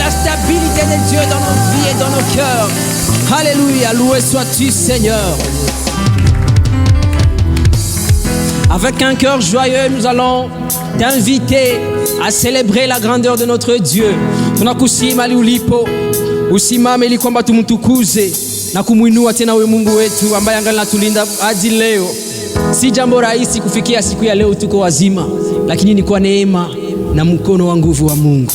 la stabilité de Dieu dans nos vies et dans nos cœurs. Alléluia, loué sois-tu Seigneur. Avec un cœur joyeux, nous allons t'inviter à célébrer la grandeur de notre Dieu. Tunakusima liulipo, usimame ili kwamba tumtukuze na kumuinua tena we Mungu wetu ambaye angali natulinda hadi leo. Si jambo rahisi kufikia siku ya leo tuko wazima, lakini ni kwa neema na mkono wa nguvu wa Mungu.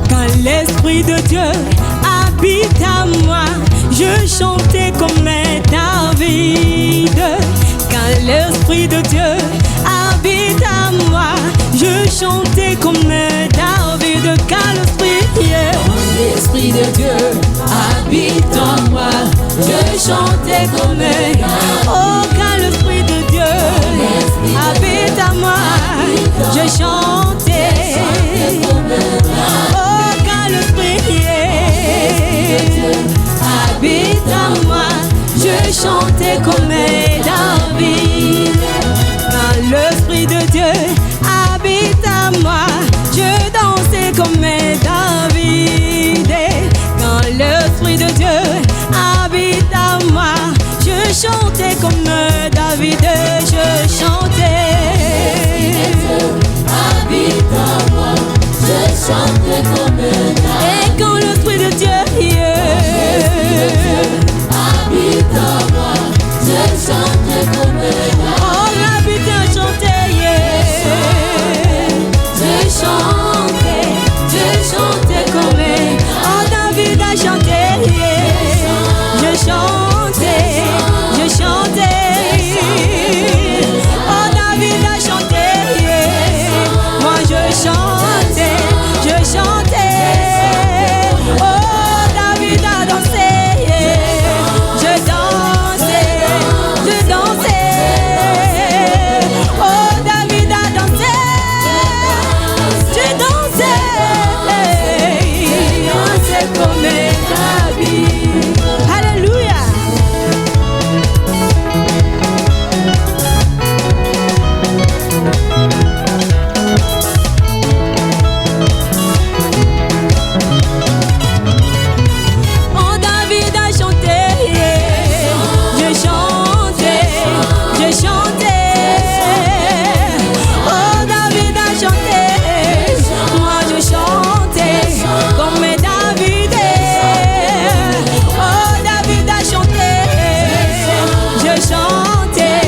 Quand l'Esprit de Dieu habite à moi, je chantais comme David. Quand l'Esprit de Dieu habite à moi, je chantais comme David. Quand l'Esprit de Dieu habite en moi, je chantais comme oh, quand l'Esprit de Dieu habite à moi, je chantais. Oh, quand l'Esprit habite en moi, je chantais comme David. Quand l'Esprit de Dieu habite à moi, je dansais comme David. Quand l'Esprit de Dieu habite à moi, je chantais comme David. Je chantais. Habite en moi, je chantais comme David. Et quand l'Esprit de Dieu habite en moi, je chantais comme David. Oh, l'habite à chanter, je chantais comme oh, David a chanté, je chantais. Oh, David a chanté, moi je chantais. Oh, David a dansé, je dansais. Oh, David a dansé, je dansais comme David. Alléluia. Oh, David a chanté, je chantais. Oh, David a chanté, moi je chantais comme David. Oh, David a chanté, je chantais,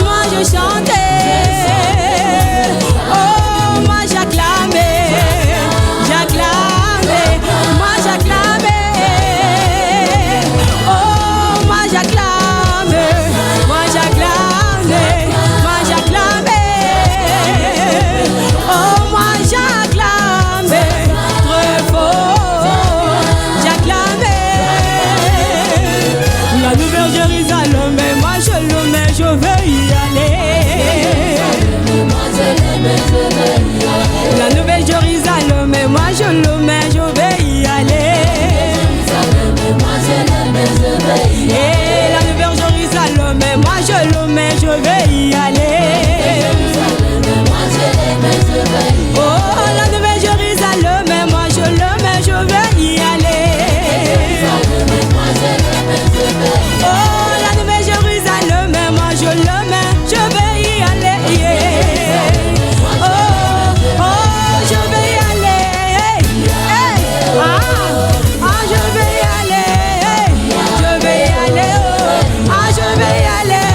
moi je chantais. Oh, moi j'acclamais, moi j'acclamais. Oh, moi j'acclamais, oh, moi j'acclamais, très fort, j'acclamais. La nouvelle Jérusalem, mais moi je l'aimais, je vais y aller. La nouvelle Jérusalem, mais moi je l'aimais, je vais y aller. Et la nouvelle Jérusalem, mais moi je l'aimais, je vais y aller. Oh, la nouvelle Jérusalem, mais moi je l'aimais, je vais y aller. Oh, la nouvelle Jérusalem, mais moi je l'aimais, je vais y aller. Oh, je vais y aller. Je vais y aller. Je vais y aller. Je vais y aller.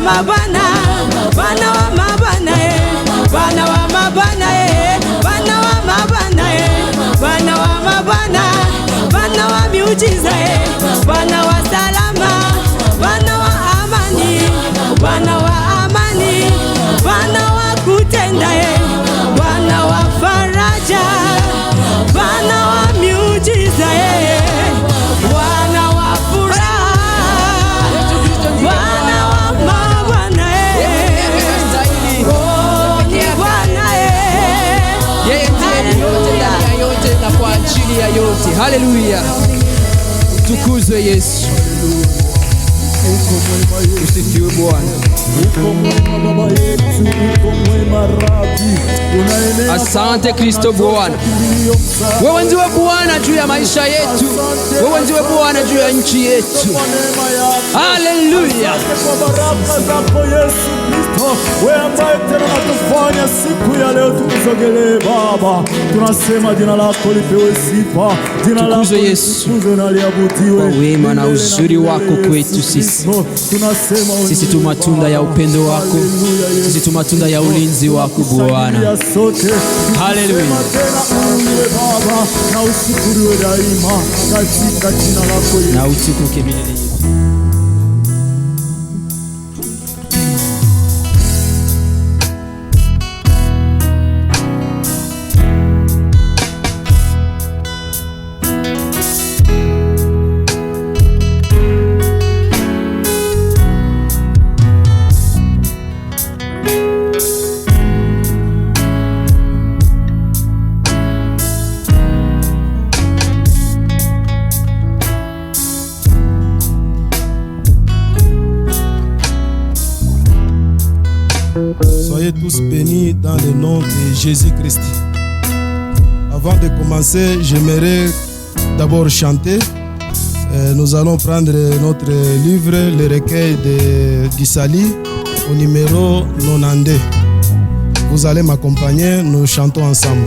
mabwana, bwana wa mabwana, bwana wa mabwana, bwana wa mabwana, bwana wa mabwana, bwana wa miujiza, bwana wa salama, bwana wa amani, bwana wa amani, bwana wa kutenda, bwana wa faraja, bwana wa miujiza, bwana wa furaha, bwana wa mabwana, yeye ndiye yote ndani ya yote na kwa ajili ya yote. Haleluya, utukuzwe Yesu. Usifiwe Bwana. Asante Kristo Bwana. Wewe ndiwe Bwana juu ya maisha yetu. Wewe ndiwe Bwana juu ya nchi yetu. Haleluya. Baraka zako Yesu Kristo, wewe ambaye tena unatufanya siku ya leo tukusogelee Baba. Tunasema jina lako lipewe sifa. Jina lako litukuzwe na liabudiwe. Kwa wema na uzuri wako kwetu sisi. Sisi tu matunda ya upendo wako. Sisi tu matunda ya ulinzi wako Bwana. Haleluya. Baba, na ushukuriwe daima katika jina lako Yesu. Na utukuke milele. Soyez tous bénis dans le nom de Jésus-Christ. Avant de commencer, j'aimerais d'abord chanter. Nous allons prendre notre livre, le recueil de Gisali, au numéro 92. Vous allez m'accompagner, nous chantons ensemble.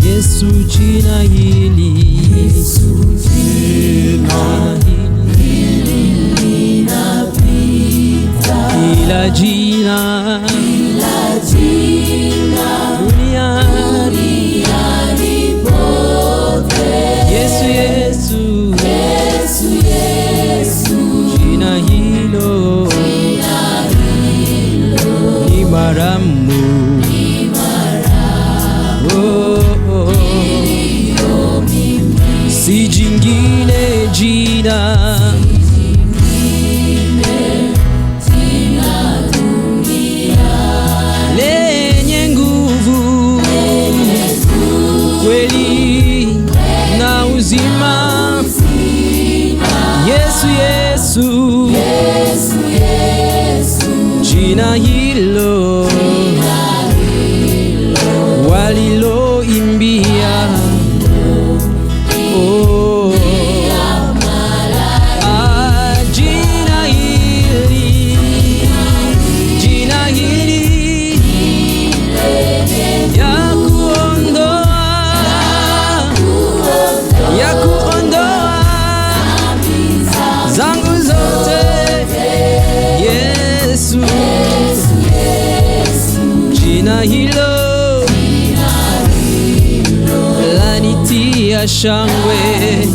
Yesu jina hili, Yesu jina hili linapita kila jina, duniani pote. Yesu Yesu, Yesu Yesu, jina hilo ni maramu. Si jingine jina lenye nguvu, kweli na uzima. Yesu Yesu, jina hilo waliloimbia jina hili ya kuondoa zangu zote. Yesu, jina hilo lanitia shangwe.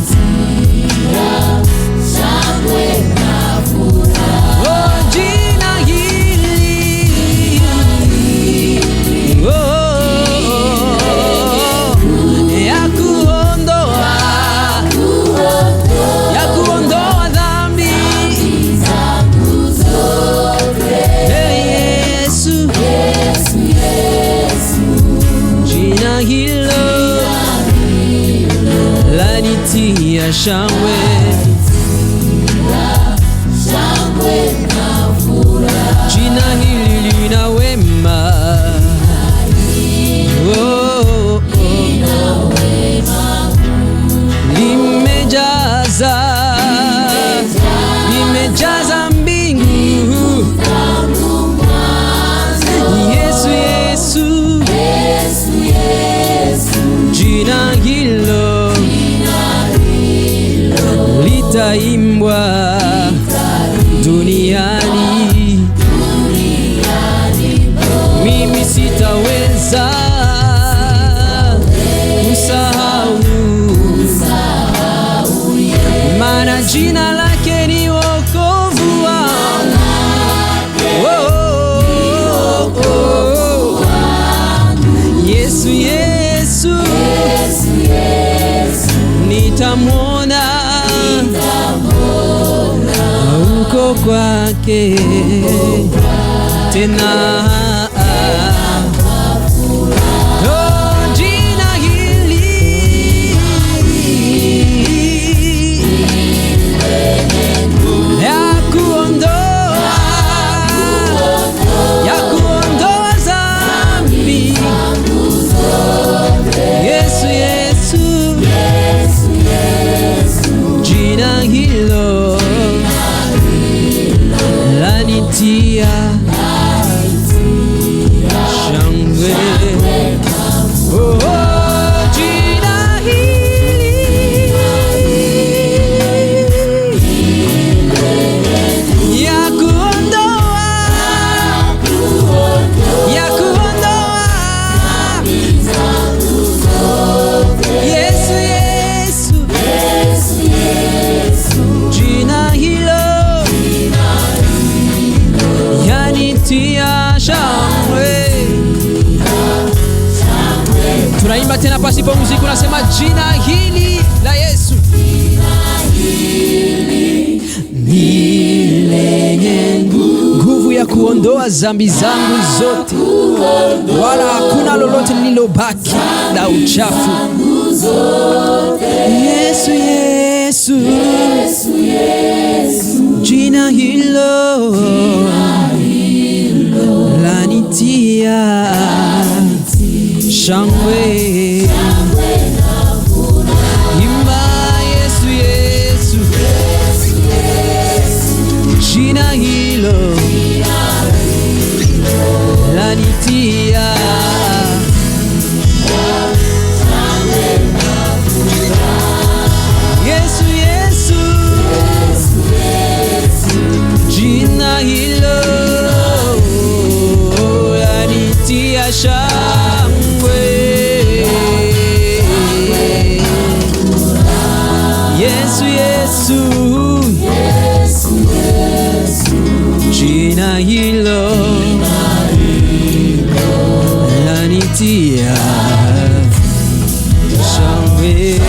Ya shangwe jina hili lina wema, limejaza mbingu itaimbwa duniani. Mimi sitaweza kusahau, maana jina lake ni wokovu wangu. Yesu, Yesu, nitamwona uko kwake tena. Jina hili ya kuondoa dhambi. Yesu, Yesu, jina hilo lanitia shangwe. Jina hili ya kuondoa Yesu, Yesu, jina hilo yanitia shangwe. Tunaimba tena pasipo muziki, unasema jina hili la Yesu ni lenye nguvu ya kuondoa dhambi zangu zote, wala hakuna lolote lililobaki la uchafu. Yesu, Yesu, jina hilo lanitia shangwe. Imba Yesu, Yesu, jina hilo lanitia Yesu, Yesu, jina hilo lanitia shangwe. Yesu, Yesu, jina hilo lanitia shangwe.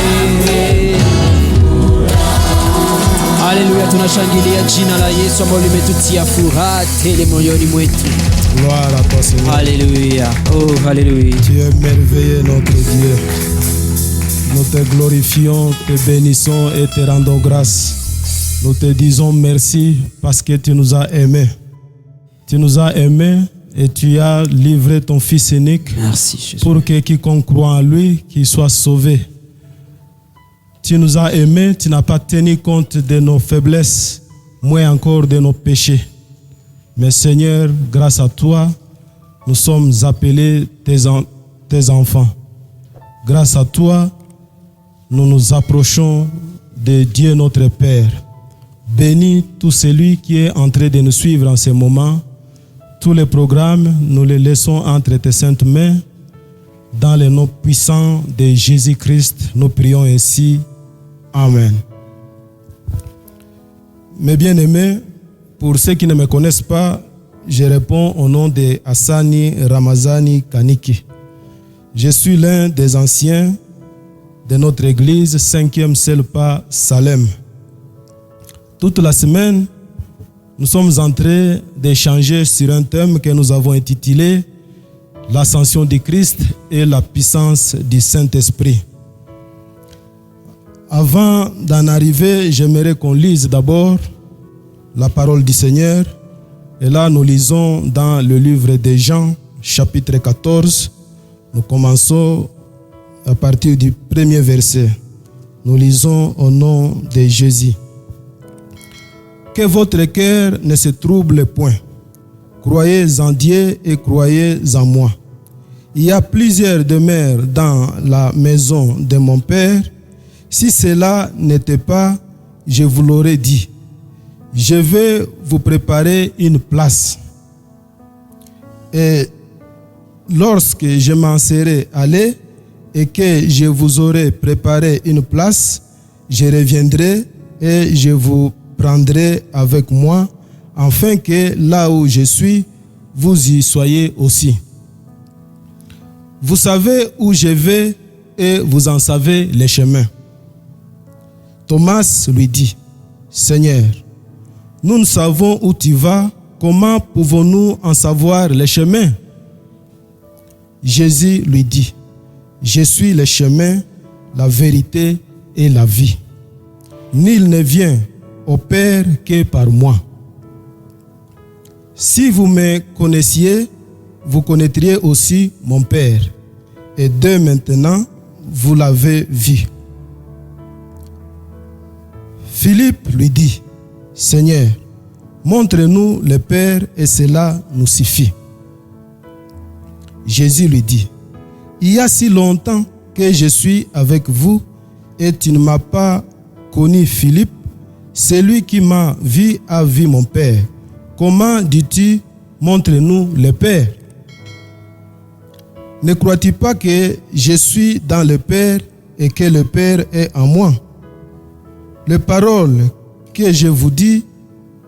Haleluya, tunashangilia jina la Yesu ambalo limetutia furaha tele moyoni mwetu. Gloire à toi, Seigneur. Alléluia. Oh, alléluia. Tu es merveilleux, notre Dieu. Nous te glorifions, te bénissons et te rendons grâce. Nous te disons merci parce que tu nous as aimés. Tu nous as aimés et tu as livré ton Fils unique. Merci, Jésus. Pour que quiconque croit en lui, qu'il soit sauvé. Tu nous as aimés, tu n'as pas tenu compte de nos faiblesses, moins encore de nos péchés. Mais Seigneur, grâce à toi, nous sommes appelés tes enfants. Grâce à toi, nous nous approchons de Dieu notre Père. Bénis tout celui qui est en train de nous suivre en ce moment. Tous les programmes, nous les laissons entre tes saintes mains. Dans le nom puissant de Jésus-Christ, nous prions ainsi. Amen. Mes bien-aimés, pour ceux qui ne me connaissent pas, je réponds au nom de Hassani Ramazani Kaniki. Je suis l'un des anciens de notre église 5e Selpa Salem. Toute la semaine, nous sommes en train d'échanger sur un thème que nous avons intitulé l'ascension du Christ et la puissance du Saint-Esprit. Avant d'en arriver, j'aimerais qu'on lise d'abord la parole du Seigneur. Et là, nous lisons dans le livre de Jean, chapitre 14. Nous commençons à partir du premier verset. Nous lisons au nom de Jésus. Que votre cœur ne se trouble point. Croyez en Dieu et croyez en moi. Il y a plusieurs demeures dans la maison de mon Père. Si cela n'était pas, je vous l'aurais dit, je vais vous préparer une place. Et lorsque je m'en serai allé et que je vous aurai préparé une place, je reviendrai et je vous prendrai avec moi, afin que là où je suis, vous y soyez aussi. Vous savez où je vais et vous en savez les chemins. Thomas lui dit, Seigneur, nous ne savons où tu vas, comment pouvons-nous en savoir les chemins? Jésus lui dit, je suis le chemin, la vérité et la vie. Nul ne vient au Père que par moi. Si vous me connaissiez, vous connaîtriez aussi mon Père. Et dès maintenant, vous l'avez vu. Philippe lui dit, Seigneur, montre-nous le Père et cela nous suffit. Jésus lui dit, il y a si longtemps que je suis avec vous et tu ne m'as pas connu, Philippe. Celui qui m'a vu a vu mon Père. Comment dis-tu, montre-nous le Père? Ne crois-tu pas que je suis dans le Père et que le Père est en moi? Les paroles que je vous dis,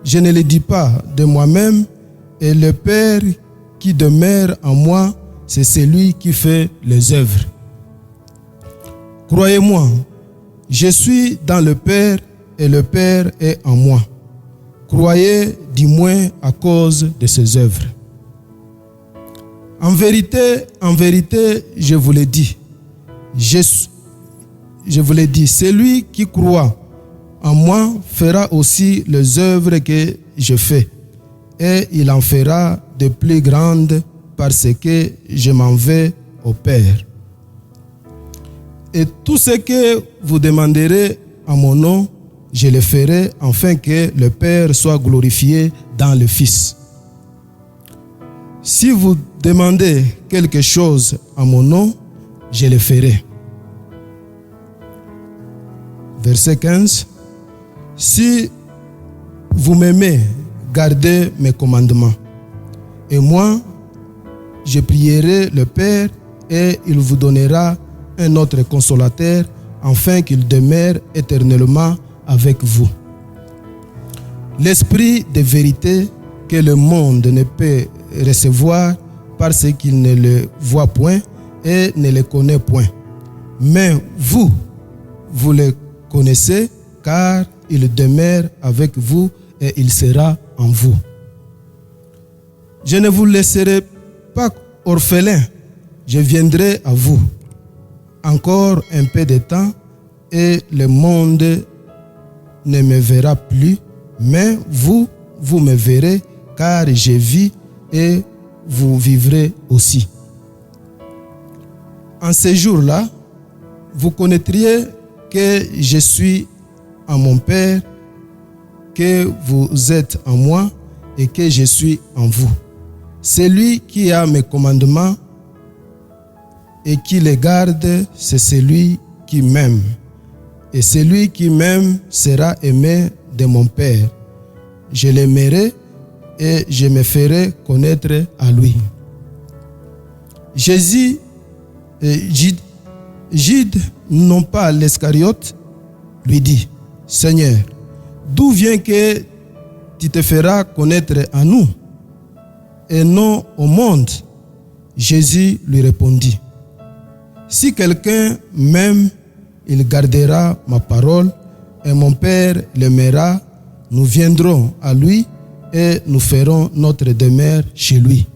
je ne les dis pas de moi-même, et le Père qui demeure en moi, c'est celui qui fait les œuvres. Croyez-moi, je suis dans le Père et le Père est en moi. Croyez du moins à cause de ses œuvres. En vérité, je vous le dis, celui qui croit en moi fera aussi les œuvres que je fais, et il en fera de plus grandes parce que je m'en vais au Père. Et tout ce que vous demanderez en mon nom, je le ferai afin que le Père soit glorifié dans le Fils. Si vous demandez quelque chose en mon nom, je le ferai. Verset 15. Si vous m'aimez, gardez mes commandements. Et moi, je prierai le Père et il vous donnera un autre consolateur afin qu'il demeure éternellement avec vous. L'Esprit de vérité que le monde ne peut recevoir parce qu'il ne le voit point et ne le connaît point. Mais vous le connaissez car il demeure avec vous et il sera en vous. Je ne vous laisserai pas orphelin, je viendrai à vous. Encore un peu de temps et le monde ne me verra plus, mais vous me verrez car je vis et vous vivrez aussi. En ce jour-là, vous connaîtriez que je suis en mon Père, que vous êtes en moi et que je suis en vous. Celui qui a mes commandements et qui les garde, c'est celui qui m'aime. Et celui qui m'aime sera aimé de mon Père. Je l'aimerai et je me ferai connaître à lui. Jésus et Jude, non pas l'Iscariote, lui dit, Seigneur, d'où vient que tu te feras connaître à nous et non au monde? Jésus lui répondit, si quelqu'un m'aime, il gardera ma parole et mon Père l'aimera. Nous viendrons à lui et nous ferons notre demeure chez lui.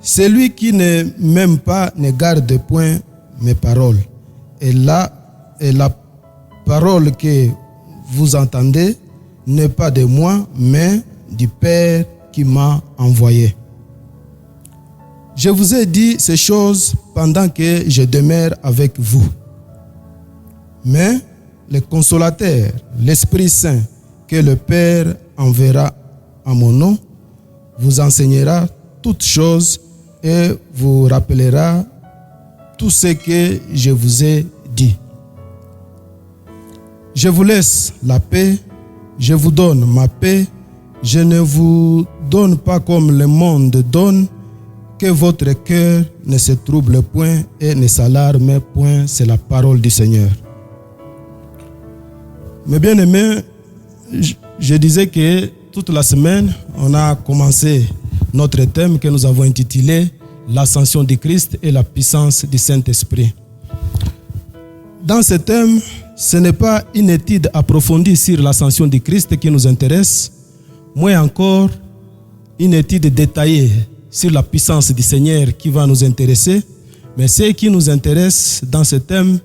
Celui qui ne m'aime pas ne garde point mes paroles. Et la parole que vous entendez n'est pas de moi, mais du Père qui m'a envoyé. Je vous ai dit ces choses pendant que je demeure avec vous. Mais le consolateur, l'Esprit Saint, que le Père enverra en mon nom, vous enseignera toutes choses et vous rappellera tout ce que je vous ai dit. Je vous laisse la paix, je vous donne ma paix, je ne vous donne pas comme le monde donne, que votre cœur ne se trouble point et ne s'alarme point. C'est la parole du Seigneur. Mes bien-aimés, je disais que toute la semaine, on a commencé notre thème que nous avons intitulé l'ascension du Christ et la puissance du Saint-Esprit. Dans ce thème, ce n'est pas une étude approfondie sur l'ascension du Christ qui nous intéresse, mais encore une étude détaillée sur la puissance du Seigneur qui va nous intéresser. Mais ce qui nous intéresse dans ce thème,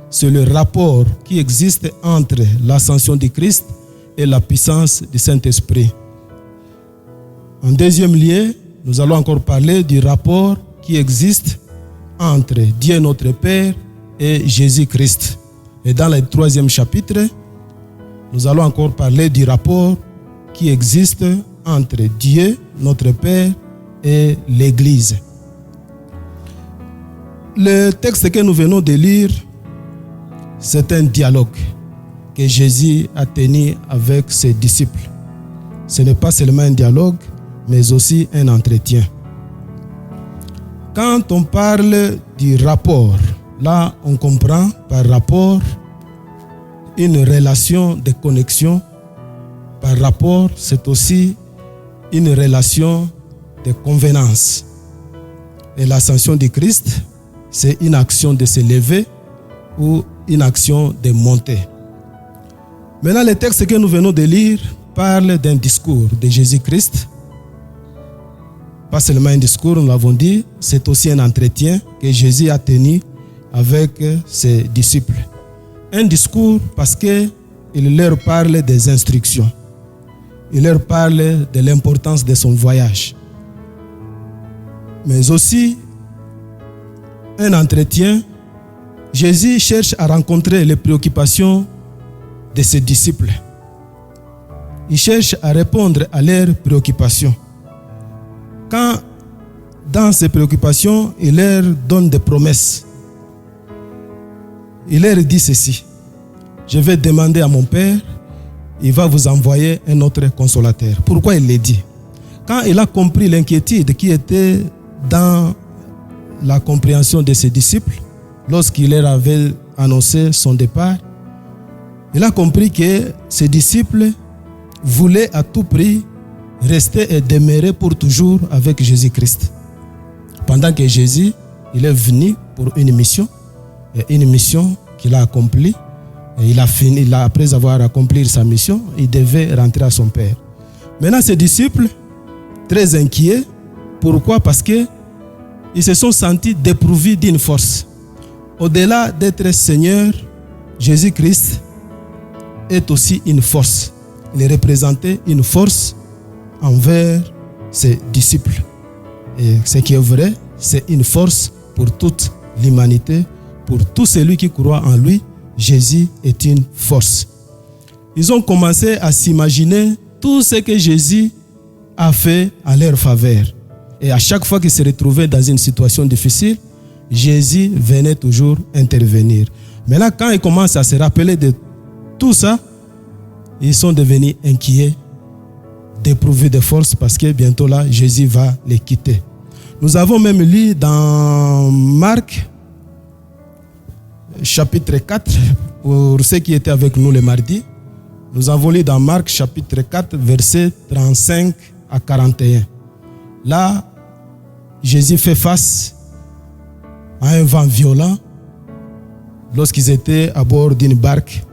c'est le rapport qui existe entre l'ascension du Christ et la puissance du Saint-Esprit. En deuxième lieu, nous allons encore parler du rapport qui existe entre Dieu notre Père et Jésus-Christ. Et dans le troisième chapitre, nous allons encore parler du rapport qui existe entre Dieu notre Père et l'Église. Le texte que nous venons de lire, c'est un dialogue que Jésus a tenu avec ses disciples. Ce n'est pas seulement un dialogue, mais aussi un entretien. Quand on parle du rapport, là on comprend par rapport une relation de connexion. Par rapport, c'est aussi une relation de convenance. Et l'ascension du Christ, c'est une action de se lever ou une action de monter. Maintenant, le texte que nous venons de lire parle d'un discours de Jésus-Christ. Pas seulement un discours, nous l'avons dit, c'est aussi un entretien que Jésus a tenu avec ses disciples. Un discours parce qu'il leur parle des instructions. Il leur parle de l'importance de son voyage. Mais aussi un entretien. Jésus cherche à rencontrer les préoccupations de ses disciples. Il cherche à répondre à leurs préoccupations. Quand dans ces préoccupations, il leur donne des promesses. Il leur dit ceci: je vais demander à mon Père, il va vous envoyer un autre consolateur. Pourquoi il le dit? Quand il a compris l'inquiétude qui était dans la compréhension de ses disciples, lorsqu'il leur avait annoncé son départ, il a compris que ses disciples voulaient à tout prix rester et demeurer pour toujours avec Jésus-Christ. Pendant que Jésus, il est venu pour une mission qu'il a accomplie. Et après avoir accompli sa mission, il devait rentrer à son Père. Maintenant, ses disciples, très inquiets. Pourquoi? Parce qu'ils se sont sentis dépourvus d'une force. Au-delà d'être Seigneur, Jésus-Christ est aussi une force. Il représentait une force envers ses disciples. Et ce qui est vrai, c'est une force pour toute l'humanité, pour tout celui qui croit en lui. Jésus est une force. Ils ont commencé à s'imaginer tout ce que Jésus a fait à leur faveur. Et à chaque fois qu'ils se retrouvaient dans une situation difficile, Jésus venait toujours intervenir. Mais là, quand ils commencent à se rappeler de tout ça, ils sont devenus inquiets, dépourvus de force, parce que bientôt là, Jésus va les quitter. Nous avons même lu dans Marc, chapitre 4, pour ceux qui étaient avec nous le mardi, nous avons lu dans Marc, chapitre 4, versets 35 à 41. Là, Jésus fait face à un vent violent lorsqu'ils étaient à bord d'une barque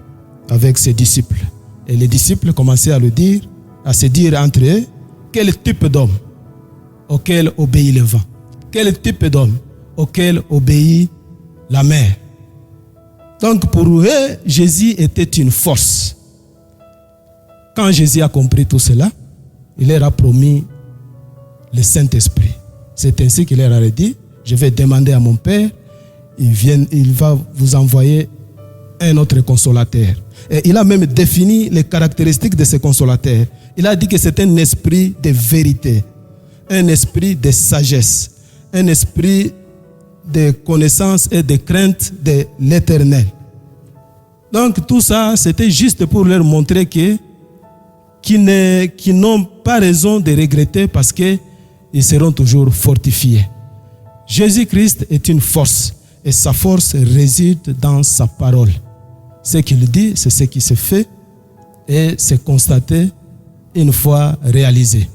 avec ses disciples. Et les disciples commençaient à se dire entre eux, quel type d'homme auquel obéit le vent? Quel type d'homme auquel obéit la mer? Donc pour eux, Jésus était une force. Quand Jésus a compris tout cela, il leur a promis le Saint-Esprit. C'est ainsi qu'il leur a dit, je vais demander à mon Père, il va vous envoyer un autre consolateur. Et il a même défini les caractéristiques de ce consolateur. Il a dit que c'est un esprit de vérité, un esprit de sagesse, un esprit de connaissance et de crainte de l'Éternel. Donc tout ça, c'était juste pour leur montrer qu'ils n'ont pas raison de regretter parce qu'ils seront toujours fortifiés. Jésus-Christ est une force et sa force réside dans sa parole. Ce qu'il dit, c'est ce qui se fait et c'est constaté une fois réalisé.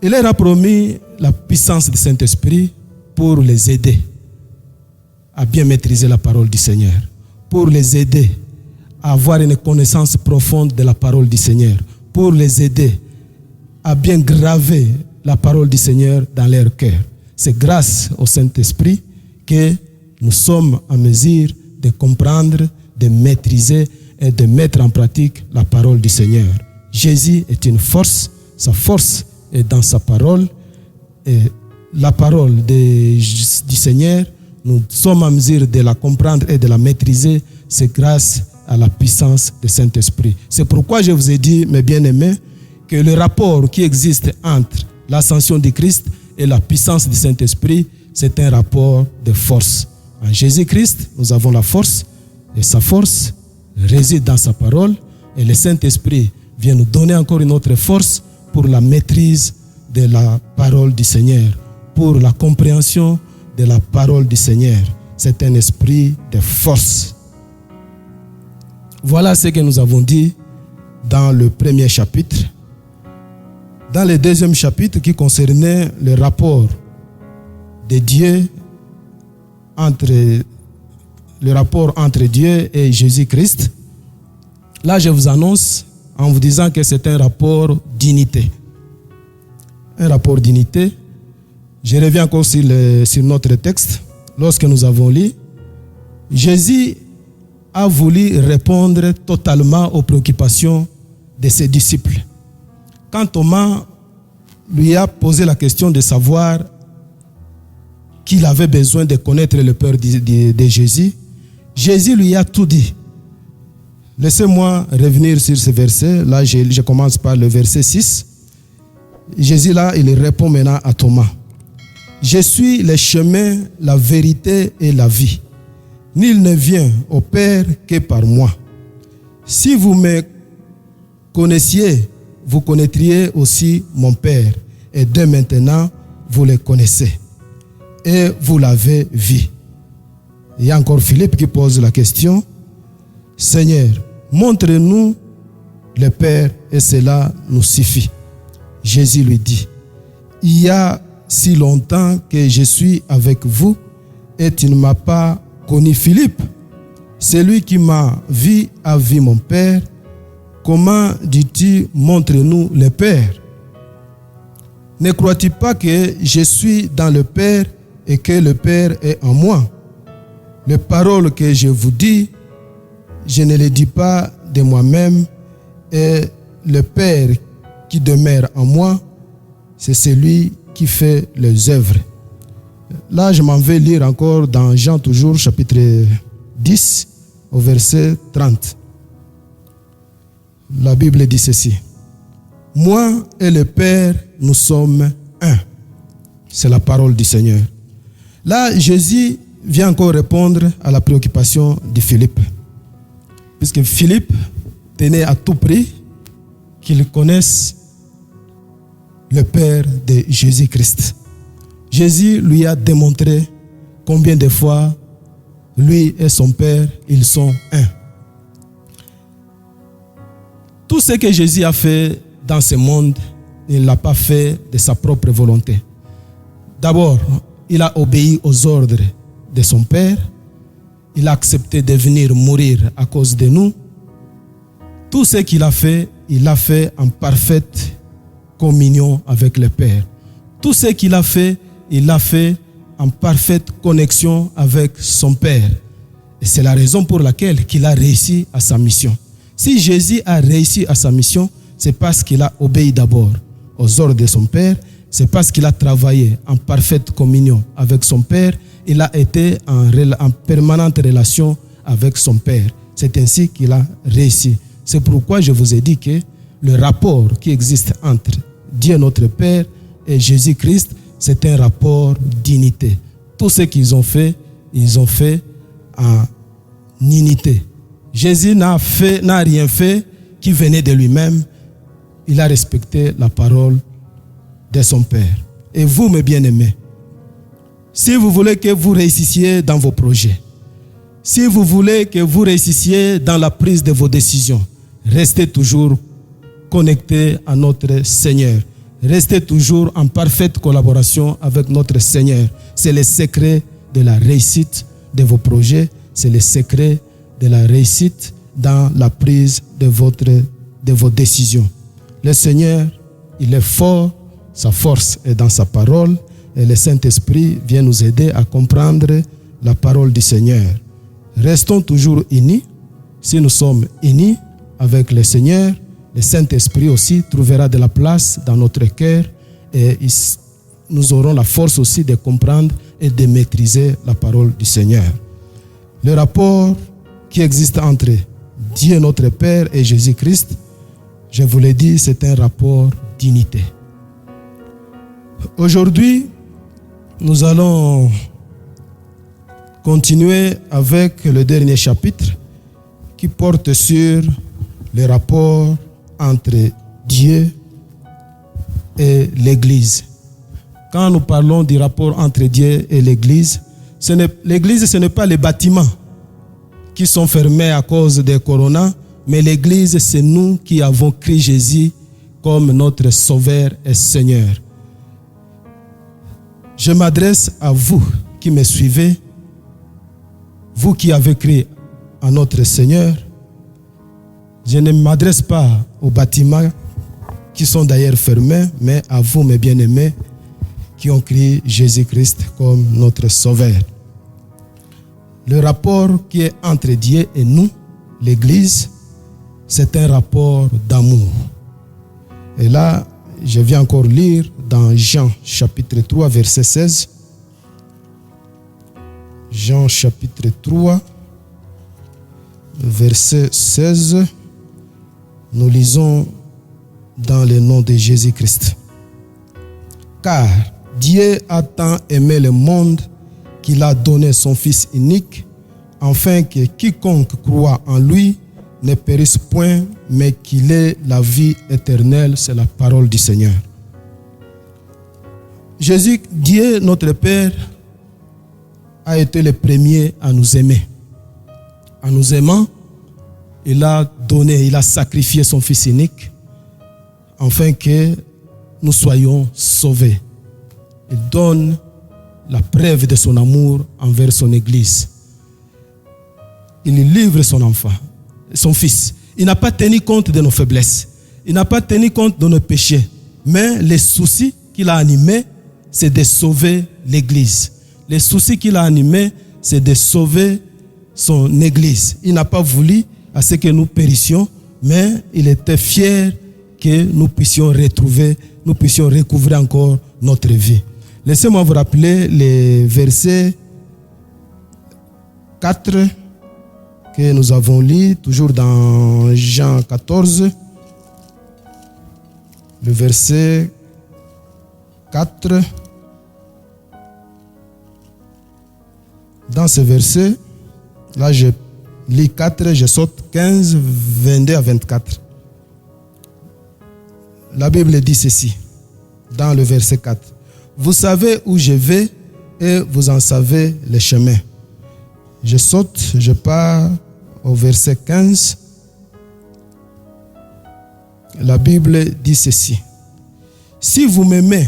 Il leur a promis la puissance du Saint-Esprit pour les aider à bien maîtriser la parole du Seigneur, pour les aider à avoir une connaissance profonde de la parole du Seigneur, pour les aider à bien graver la parole du Seigneur dans leur cœur. C'est grâce au Saint-Esprit que nous sommes en mesure de comprendre, de maîtriser et de mettre en pratique la parole du Seigneur. Jésus est une force, sa force est dans sa parole et la parole du Seigneur, nous sommes en mesure de la comprendre et de la maîtriser, c'est grâce à la puissance du Saint-Esprit. C'est pourquoi je vous ai dit, mes bien-aimés, que le rapport qui existe entre l'ascension du Christ et la puissance du Saint-Esprit, c'est un rapport de force. En Jésus-Christ, nous avons la force et sa force réside dans sa parole et le Saint-Esprit vient nous donner encore une autre force pour la maîtrise de la parole du Seigneur, pour la compréhension de la parole du Seigneur. C'est un esprit de force. Voilà ce que nous avons dit dans le premier chapitre. Dans le deuxième chapitre qui concernait le rapport de Dieu entre Dieu et Jésus-Christ, là je vous annonce en vous disant que c'est un rapport d'unité. Un rapport d'unité. Je reviens encore sur notre texte. Lorsque nous avons lu, Jésus a voulu répondre totalement aux préoccupations de ses disciples. Quand Thomas lui a posé la question de savoir qu'il avait besoin de connaître le père de Jésus, Jésus lui a tout dit. Laissez-moi revenir sur ce verset. Là, je commence par le verset 6. Jésus, là, il répond maintenant à Thomas. Je suis le chemin, la vérité et la vie. Nul ne vient au Père que par moi. Si vous me connaissiez, vous connaîtriez aussi mon Père. Et dès maintenant, vous le connaissez. Et vous l'avez vu. Il y a encore Philippe qui pose la question. Seigneur, montre-nous le Père et cela nous suffit. Jésus lui dit, il y a si longtemps que je suis avec vous et tu ne m'as pas connu, Philippe. Celui qui m'a vu a vu mon Père. Comment dis-tu, montre-nous le Père? Ne crois-tu pas que je suis dans le Père et que le Père est en moi? Les paroles que je vous dis, je ne les dis pas de moi-même, et le Père qui demeure en moi, c'est celui qui fait les œuvres. Là, je m'en vais lire encore dans Jean, toujours, chapitre 10, au verset 30. La Bible dit ceci. Moi et le Père, nous sommes un. C'est la parole du Seigneur. Là, Jésus vient encore répondre à la préoccupation de Philippe. Puisque Philippe tenait à tout prix qu'il connaisse le Père de Jésus-Christ. Jésus lui a démontré combien de fois lui et son Père, ils sont un. Tout ce que Jésus a fait dans ce monde, il ne l'a pas fait de sa propre volonté. D'abord, il a obéi aux ordres de son Père. Il a accepté de venir mourir à cause de nous. Tout ce qu'il a fait, il l'a fait en parfaite communion avec le Père. Tout ce qu'il a fait, il l'a fait en parfaite connexion avec son Père. Et c'est la raison pour laquelle il a réussi à sa mission. Si Jésus a réussi à sa mission, c'est parce qu'il a obéi d'abord aux ordres de son Père, c'est parce qu'il a travaillé en parfaite communion avec son Père, il a été en permanente relation avec son Père. C'est ainsi qu'il a réussi. C'est pourquoi je vous ai dit que le rapport qui existe entre Dieu notre Père et Jésus-Christ, c'est un rapport d'unité. Tout ce qu'ils ont fait en unité. Jésus n'a rien fait qui venait de lui-même. Il a respecté la parole de son Père. Et vous, mes bien-aimés, si vous voulez que vous réussissiez dans vos projets, si vous voulez que vous réussissiez dans la prise de vos décisions, restez toujours connectés à notre Seigneur. Restez toujours en parfaite collaboration avec notre Seigneur. C'est le secret de la réussite de vos projets. C'est le secret de la réussite dans la prise de vos décisions. Le Seigneur, il est fort, sa force est dans sa parole et le Saint-Esprit vient nous aider à comprendre la parole du Seigneur. Restons toujours unis. Si nous sommes unis avec le Seigneur, le Saint-Esprit aussi trouvera de la place dans notre cœur et nous aurons la force aussi de comprendre et de maîtriser la parole du Seigneur. Le rapport qui existe entre Dieu notre Père et Jésus-Christ, je vous l'ai dit, c'est un rapport d'unité. Aujourd'hui, nous allons continuer avec le dernier chapitre qui porte sur le rapport entre Dieu et l'Église. Quand nous parlons du rapport entre Dieu et l'Église, l'Église, ce n'est pas les bâtiments qui sont fermés à cause des corona, mais l'Église, c'est nous qui avons créé Jésus comme notre Sauveur et Seigneur. Je m'adresse à vous qui me suivez, vous qui avez cru en notre Seigneur. Je ne m'adresse pas aux bâtiments qui sont d'ailleurs fermés, mais à vous, mes bien-aimés, qui ont cru Jésus-Christ comme notre Sauveur. Le rapport qui est entre Dieu et nous, l'Église, c'est un rapport d'amour. Et là, je viens encore lire dans Jean chapitre 3, verset 16. Jean chapitre 3, verset 16. Nous lisons dans le nom de Jésus-Christ. Car Dieu a tant aimé le monde qu'il a donné son Fils unique, afin que quiconque croit en lui ne périsse point, mais qu'il ait la vie éternelle. C'est la parole du Seigneur. Jésus, Dieu, notre Père, a été le premier à nous aimer. En nous aimant, il a sacrifié son Fils unique, afin que nous soyons sauvés. Il donne la preuve de son amour envers son Église. Il livre son enfant, son Fils. Il n'a pas tenu compte de nos faiblesses. Il n'a pas tenu compte de nos péchés. Mais les soucis qu'il a animés, c'est de sauver l'Église. Les soucis qu'il a animés, c'est de sauver son Église. Il n'a pas voulu à ce que nous périssions, mais il était fier que nous puissions recouvrir encore notre vie. Laissez-moi vous rappeler les versets 4 que nous avons lus, toujours dans Jean 14. Le verset 4. Dans ce verset, là je lis 4, je saute 15, 22 à 24. La Bible dit ceci, dans le verset 4. Vous savez où je vais et vous en savez le chemin. Je saute, je pars au verset 15. La Bible dit ceci. Si vous m'aimez,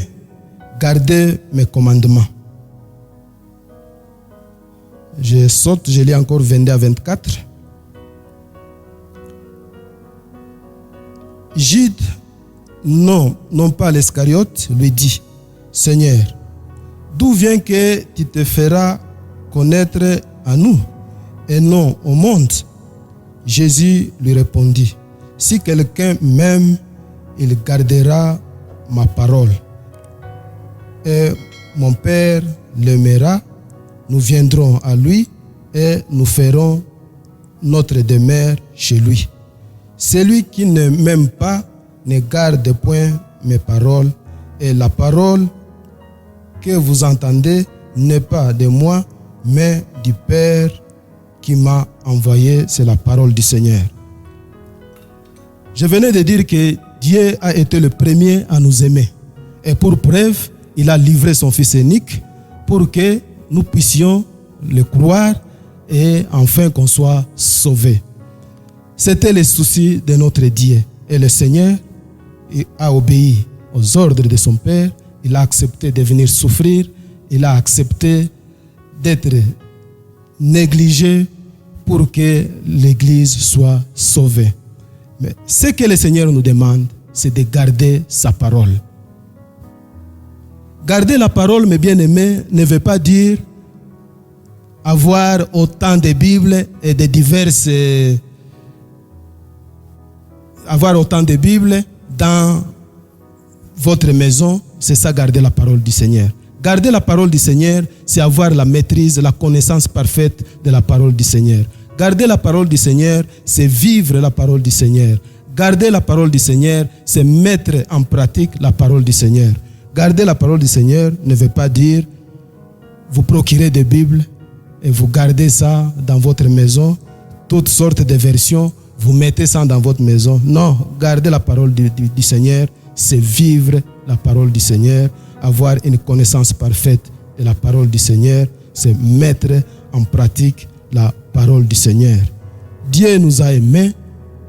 gardez mes commandements. Je saute, je lis encore 22 à 24. Jude, non pas l'Iscariote, lui dit, Seigneur, d'où vient que tu te feras connaître à nous et non au monde? Jésus lui répondit, si quelqu'un m'aime, il gardera ma parole. Et mon Père l'aimera, nous viendrons à lui et nous ferons notre demeure chez lui. Celui qui ne m'aime pas ne garde point mes paroles, et la parole que vous entendez n'est pas de moi, mais du Père qui m'a envoyé, c'est la parole du Seigneur. Je venais de dire que Dieu a été le premier à nous aimer. Et pour preuve, il a livré son Fils unique pour que nous puissions le croire et enfin qu'on soit sauvés. C'était le souci de notre Dieu. Et le Seigneur a obéi aux ordres de son Père. Il a accepté de venir souffrir. Il a accepté d'être négligé pour que l'Église soit sauvée. Mais ce que le Seigneur nous demande, c'est de garder sa parole. Garder la parole, mes bien-aimés, ne veut pas dire avoir autant de Bibles et de diverses... avoir autant de Bibles dans votre maison, c'est ça garder la parole du Seigneur. Garder la parole du Seigneur, c'est avoir la maîtrise, la connaissance parfaite de la parole du Seigneur. Garder la parole du Seigneur, c'est vivre la parole du Seigneur. Garder la parole du Seigneur, c'est mettre en pratique la parole du Seigneur. Garder la parole du Seigneur ne veut pas dire vous procurer des Bibles et vous gardez ça dans votre maison, toutes sortes de versions, vous mettez ça dans votre maison. Non, garder la parole du Seigneur, c'est vivre la parole du Seigneur, avoir une connaissance parfaite de la parole du Seigneur, c'est mettre en pratique la parole du Seigneur. Dieu nous a aimés,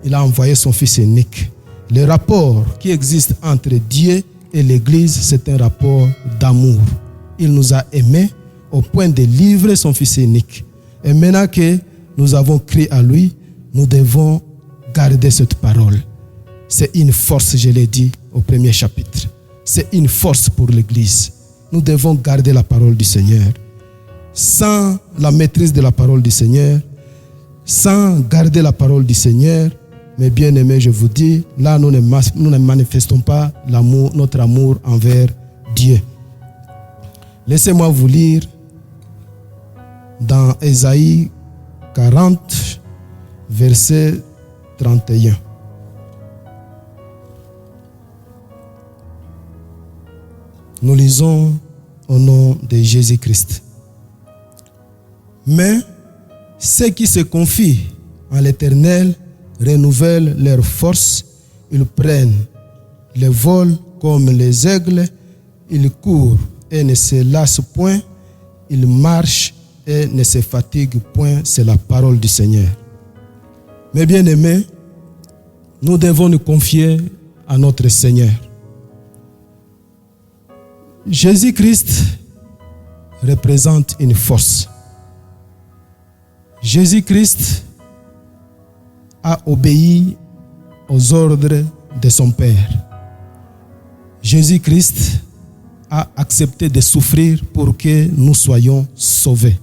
il a envoyé son Fils unique. Le rapport qui existe entre Dieu et l'Église, c'est un rapport d'amour. Il nous a aimés au point de livrer son Fils unique. Et maintenant que nous avons crié à lui, nous devons garder cette parole. C'est une force, je l'ai dit au premier chapitre. C'est une force pour l'Église. Nous devons garder la parole du Seigneur. Sans la maîtrise de la parole du Seigneur, sans garder la parole du Seigneur, mes bien-aimés, je vous dis, là, nous ne manifestons pas notre amour envers Dieu. Laissez-moi vous lire dans Ésaïe 40, verset 31. Nous lisons au nom de Jésus-Christ. Mais ceux qui se confient en l'Éternel renouvellent leur force, ils prennent le vol comme les aigles, ils courent et ne se lassent point, ils marchent et ne se fatiguent point, c'est la parole du Seigneur. Mes bien-aimés, nous devons nous confier à notre Seigneur. Jésus-Christ représente une force. Jésus-Christ a obéi aux ordres de son Père. Jésus-Christ a accepté de souffrir pour que nous soyons sauvés.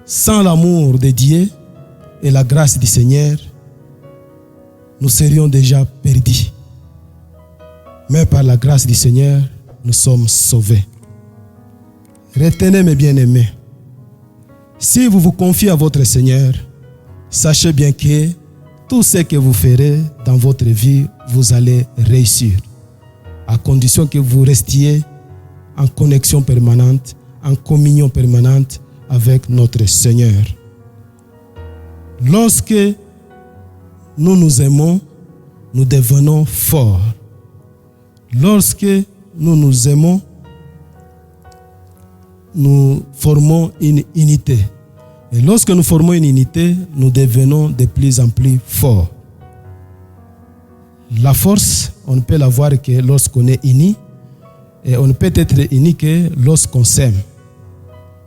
Sans l'amour de Dieu et la grâce du Seigneur, nous serions déjà perdus. Mais par la grâce du Seigneur, nous sommes sauvés. Retenez mes bien-aimés, si vous vous confiez à votre Seigneur, sachez bien que tout ce que vous ferez dans votre vie, vous allez réussir, à condition que vous restiez en connexion permanente, en communion permanente avec notre Seigneur. Lorsque nous nous aimons, nous devenons forts. Lorsque nous nous aimons, nous formons une unité. Et lorsque nous formons une unité, nous devenons de plus en plus forts. La force, on ne peut l'avoir que lorsqu'on est unis, et on ne peut être unis que lorsqu'on s'aime.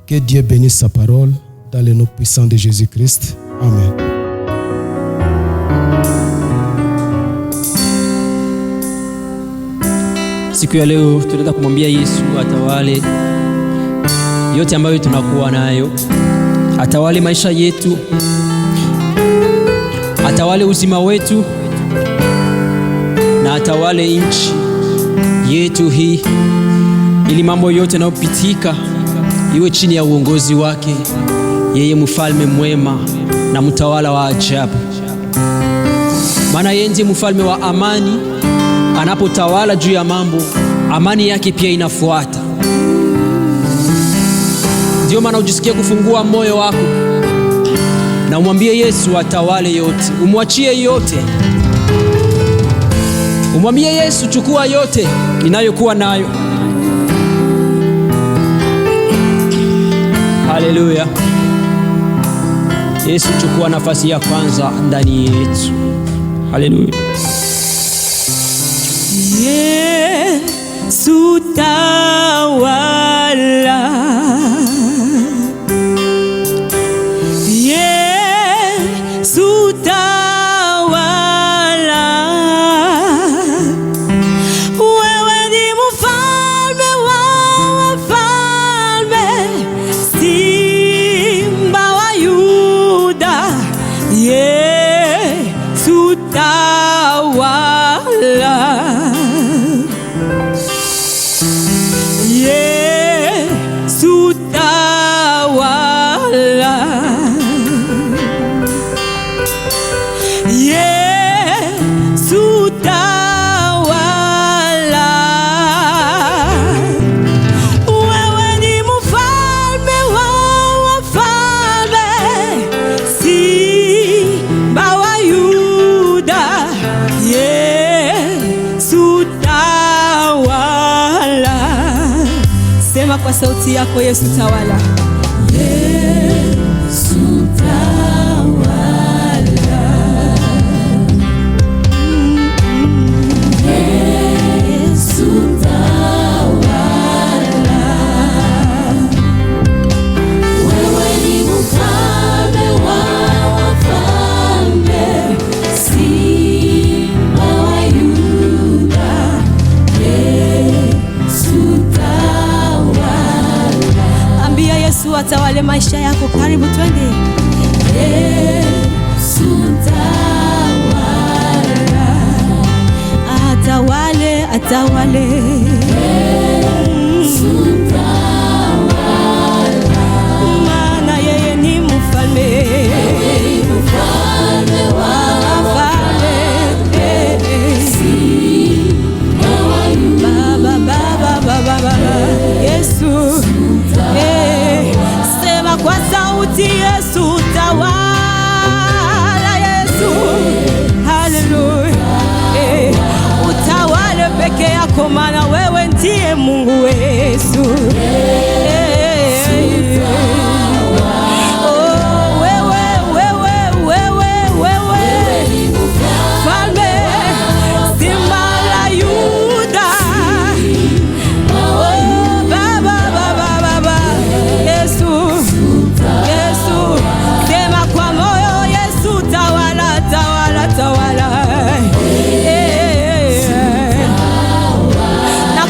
Que Dieu bénisse sa parole dans le nom puissant de Jésus-Christ. Amen. Siku ya leo tunaenda kumwambia Yesu atawale yote ambayo tunakuwa nayo, atawale maisha yetu, atawale uzima wetu, na atawale nchi yetu hii, ili mambo yote yanayopitika iwe chini ya uongozi wake. Yeye mfalme mwema na mtawala wa ajabu, maana yeye ndiye mfalme wa amani. Anapotawala juu ya mambo, amani yake pia inafuata. Ndio maana ujisikie kufungua moyo wako na umwambie Yesu atawale yote, umwachie yote, umwambie Yesu chukua yote inayokuwa nayo. Haleluya. Yesu chukua nafasi ya kwanza ndani yetu. Haleluya. Yesu tawala, Yesu tawala, wewe ni mfalme wa wafalme, Simba wa Yuda. Yesu tawala, Yesu tawala, Yesu tawala, wewe ni mfalme wa wafalme, Simba wa Yuda. Yesu tawala. Sema kwa sauti yako, Yesu tawala. Yesu tawala, Yesu tawala, wewe ni mfalme wa wafalme, Simba wa Yuda. Yesu tawala. Ambia Yesu atawale maisha yako. Karibu twende. Yesu tawala, atawale, atawale. Yesu tawala, maana yeye ni mfalme, mfalme wa wafalme. Baba, baba, baba, Yesu. Sema kwa sauti, Yesu tawala, Yesu. Haleluya. Utawale peke yako, maana wewe ndiye Mungu. Yesu.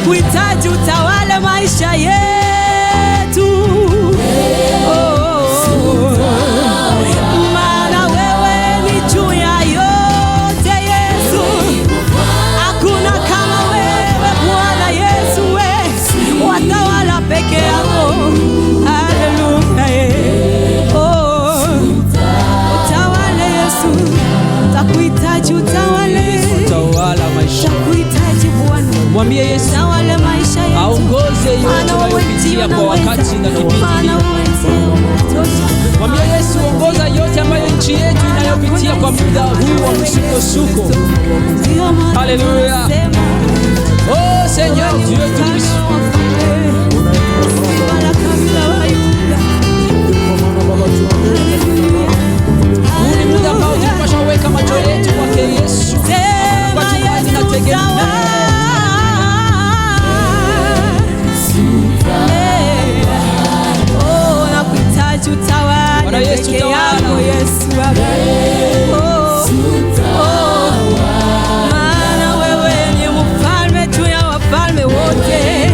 Kuhitaji utawale maisha yetu, maana wewe ni juu ya yote Yesu. Hakuna kama wewe Bwana Yesu, wewe watawala peke yako. Haleluya. Utawale Yesu, takuhitaji utawale, Utawala maisha. takuhitaji Bwana. Mwambie Yesu aongoze yote tunayopitia kwa wakati na kipindi hiki. Mwambie Yesu ongoza yote ambayo nchi yetu inayopitia kwa muda huu wa msukosuko. Haleluya. Oh Seigneur Dieu Tout-Puissant. Huu ni muda ambao tunapaswa weka macho yetu kwake Yesu. Kwa tumaini na tegemeo. Bwana Yesu tawala. Maana wewe ni mfalme juu ya wafalme wote.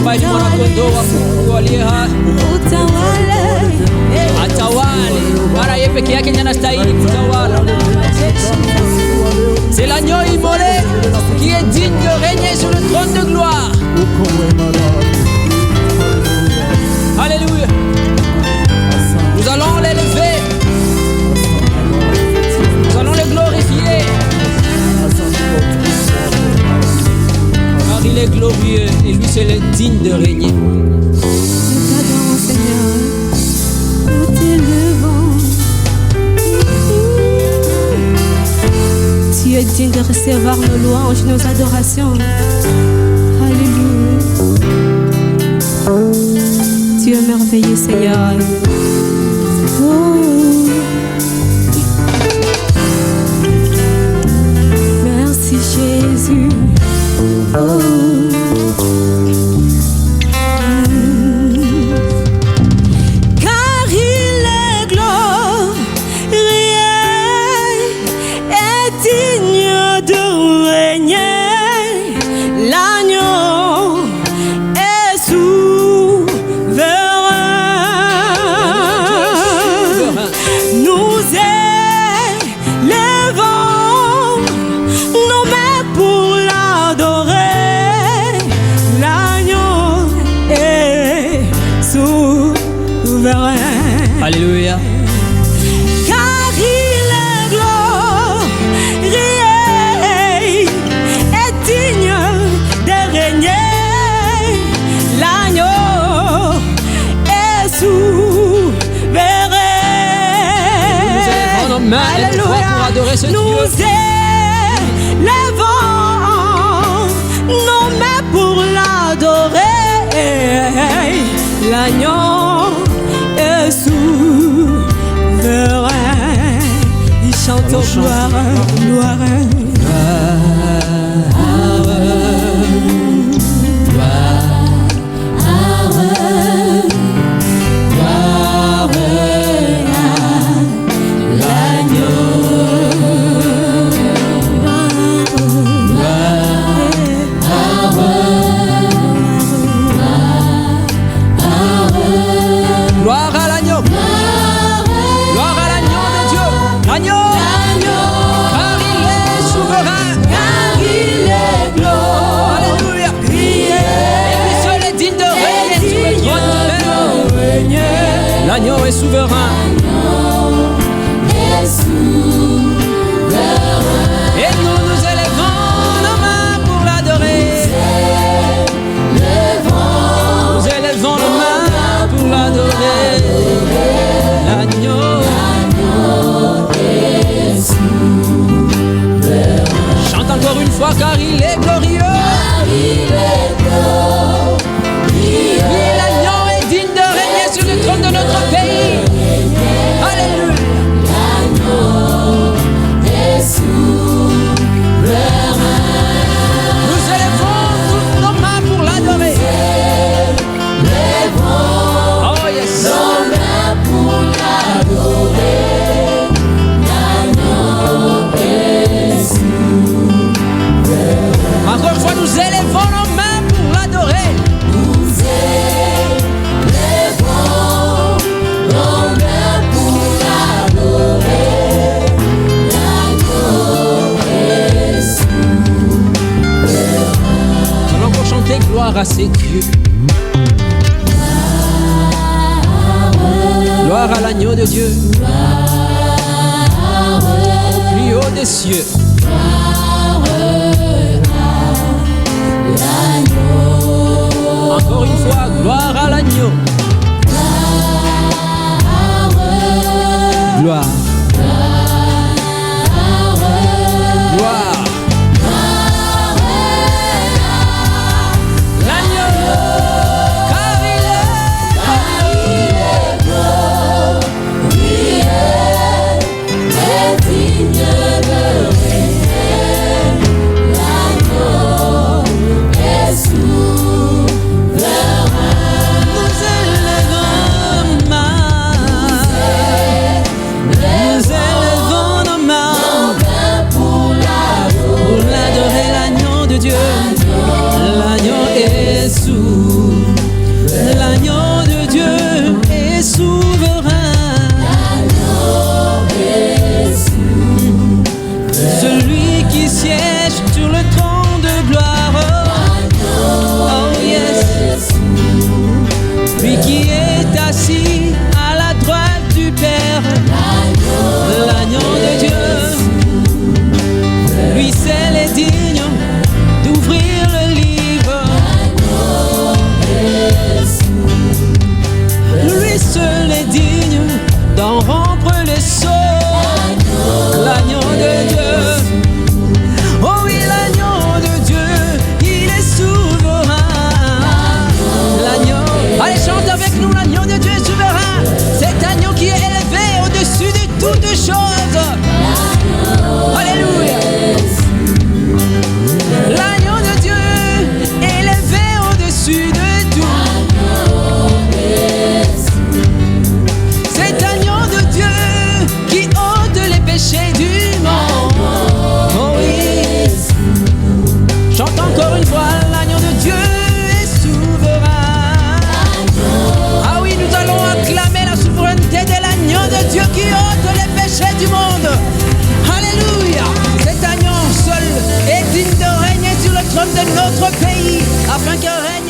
ambaye ni mwanakondoo wa Mungu aliye hai. Atawale, mara yeye peke yake ndiye anastahili kutawala. C'est l'agneau immolé qui est digne de régner sur le trône de gloire. Alléluia. Nous allons l'élever. Nous allons le glorifier. Car il est glorieux et lui seul est digne de régner. Nous t'adorons, Seigneur. Nous t'élevons. Tu es digne de recevoir nos louanges, nos adorations. Alléluia. Tu es merveilleux, Seigneur. Oh. Merci, Jésus. Oh. Alléluia. Car il est glorieux et digne de régner. L'agneau est souverain. Nous élevons nos mains et nos voix pour adorer ce Dieu. Nous élevons nos mains pour l'adorer. L'agneau est souverain. Il chante gloire, gloire. L'agneau est souverain. Et nous nous élevons nos mains pour l'adorer. Nous élevons nos mains pour l'adorer. L'agneau est souverain. Chante encore une fois car il est glorieux. Le trône de notre pays. Alléluia. L'agneau est souverain. Nous élevons toutes nos mains pour l'adorer. Oh yes. Nos mains pour l'adorer. L'agneau est souverain. Encore une fois, nous élevons nos mains pour l'adorer. Gloire à ces dieux. Gloire à l'agneau de Dieu. Au plus haut des cieux. Encore une fois, gloire à l'agneau. Gloire. Gloire. Digne de du monde. Alléluia. Cet agneau seul est digne de régner sur le trône de notre pays, afin que règne